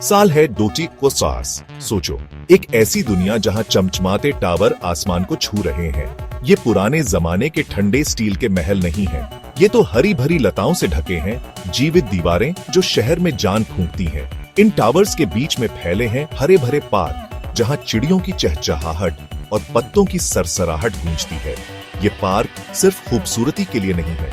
साल है 2050। सोचो, एक ऐसी दुनिया जहां चमचमाते टावर आसमान को छू रहे हैं। ये पुराने जमाने के ठंडे स्टील के महल नहीं हैं। ये तो हरी भरी लताओं से ढके हैं, जीवित दीवारें जो शहर में जान फूंकती हैं। इन टावर्स के बीच में फैले हैं हरे भरे पार्क, जहां चिड़ियों की चहचहाहट और पत्तों की सरसराहट गूंजती है। ये पार्क सिर्फ खूबसूरती के लिए नहीं है,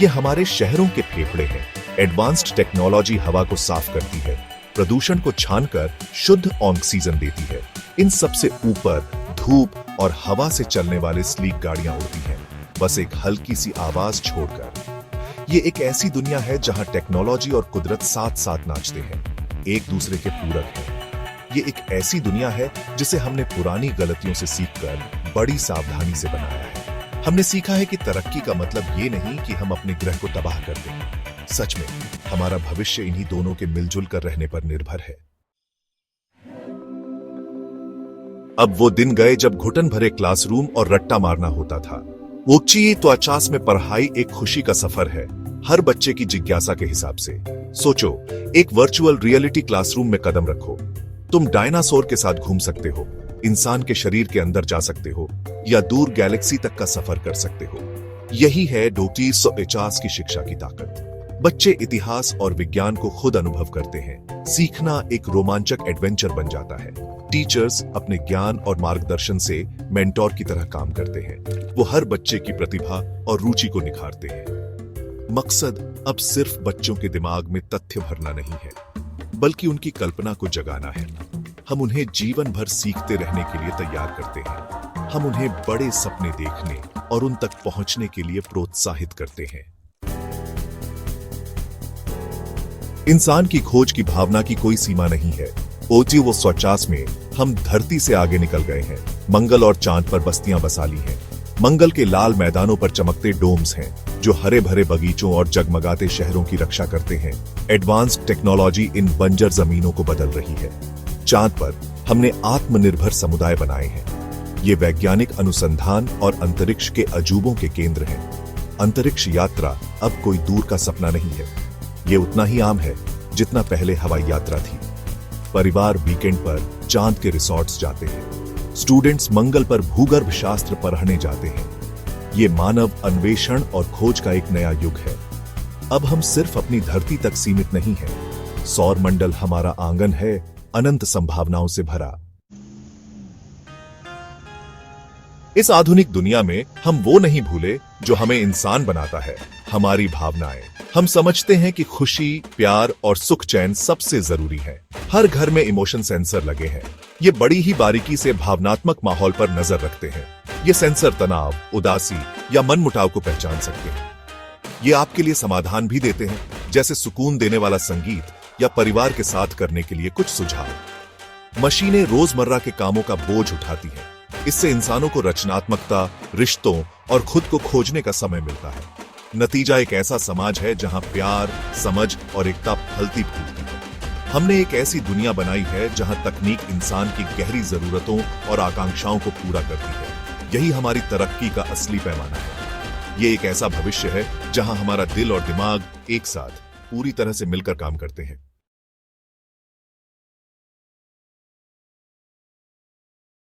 ये हमारे शहरों के फेफड़े हैं। एडवांस्ड टेक्नोलॉजी हवा को साफ करती है, प्रदूषण को छानकर शुद्ध ऑक्सीजन देती है। इन सबसे ऊपर धूप और हवा से चलने वाले स्लीक गाड़ियां उड़ती हैं, बस एक हल्की सी आवाज छोड़कर। ये एक ऐसी दुनिया है जहां टेक्नोलॉजी और कुदरत साथ साथ नाचते हैं, एक दूसरे के पूरक हैं। ये एक ऐसी दुनिया है जिसे हमने पुरानी गलतियों से सीखकर बड़ी सावधानी से बनाया है। हमने सीखा है कि तरक्की का मतलब ये नहीं कि हम अपने ग्रह को तबाह कर दें। सच में हमारा भविष्य इन्हीं दोनों के मिलजुल कर रहने पर निर्भर है। अब वो दिन गए जब घुटन भरे क्लासरूम और रट्टा मारना होता था। ऊंची तो 50 में पढ़ाई एक खुशी का सफर है, हर बच्चे की जिज्ञासा के हिसाब से। सोचो, एक वर्चुअल रियलिटी क्लासरूम में कदम रखो। तुम डायनासोर के साथ घूम सकते हो, इंसान के शरीर के अंदर जा सकते हो, या दूर गैलेक्सी तक का सफर कर सकते हो। यही है 2050 की शिक्षा की ताकत। बच्चे इतिहास और विज्ञान को खुद अनुभव करते हैं। सीखना एक रोमांचक एडवेंचर बन जाता है। टीचर्स अपने ज्ञान और मार्गदर्शन से मेंटोर की तरह काम करते हैं। वो हर बच्चे की प्रतिभा और रुचि को निखारते हैं। मकसद अब सिर्फ बच्चों के दिमाग में तथ्य भरना नहीं है, बल्कि उनकी कल्पना को जगाना है। हम उन्हें जीवन भर सीखते रहने के लिए तैयार करते हैं। हम उन्हें बड़े सपने देखने और उन तक पहुंचने के लिए प्रोत्साहित करते हैं। इंसान की खोज की भावना की कोई सीमा नहीं है। 2050 में हम धरती से आगे निकल गए हैं। मंगल और चांद पर बस्तियां बसा ली हैं। मंगल के लाल मैदानों पर चमकते डोम्स हैं, जो हरे भरे बगीचों और जगमगाते शहरों की रक्षा करते हैं। एडवांस्ड टेक्नोलॉजी इन बंजर जमीनों को बदल रही है। चांद पर हमने आत्मनिर्भर समुदाय बनाए हैं। ये वैज्ञानिक अनुसंधान और अंतरिक्ष के अजूबों के केंद्र हैं। अंतरिक्ष यात्रा अब कोई दूर का सपना नहीं है, ये उतना ही आम है जितना पहले हवाई यात्रा थी। परिवार वीकेंड पर चांद के रिसॉर्ट्स जाते हैं। स्टूडेंट्स मंगल पर भूगर्भ शास्त्र पढ़ने जाते हैं। ये मानव अन्वेषण और खोज का एक नया युग है। अब हम सिर्फ अपनी धरती तक सीमित नहीं हैं। सौर मंडल हमारा आंगन है, अनंत संभावनाओं से भरा। इस आधुनिक दुनिया में हम वो नहीं भूले जो हमें इंसान बनाता है, हमारी भावनाएं। हम समझते हैं कि खुशी, प्यार और सुख चैन सबसे जरूरी है। हर घर में इमोशन सेंसर लगे हैं। ये बड़ी ही बारीकी से भावनात्मक माहौल पर नजर रखते हैं। ये सेंसर तनाव, उदासी या मनमुटाव को पहचान सकते हैं। ये आपके लिए समाधान भी देते हैं, जैसे सुकून देने वाला संगीत या परिवार के साथ करने के लिए कुछ सुझाव। मशीनें रोजमर्रा के कामों का बोझ उठाती हैं। इससे इंसानों को रचनात्मकता, रिश्तों और खुद को खोजने का समय मिलता है। नतीजा एक ऐसा समाज है जहां प्यार, समझ और एकता फलती फूलती है। हमने एक ऐसी दुनिया बनाई है जहां तकनीक इंसान की गहरी जरूरतों और आकांक्षाओं को पूरा करती है। यही हमारी तरक्की का असली पैमाना है। ये एक ऐसा भविष्य है जहां हमारा दिल और दिमाग एक साथ पूरी तरह से मिलकर काम करते हैं।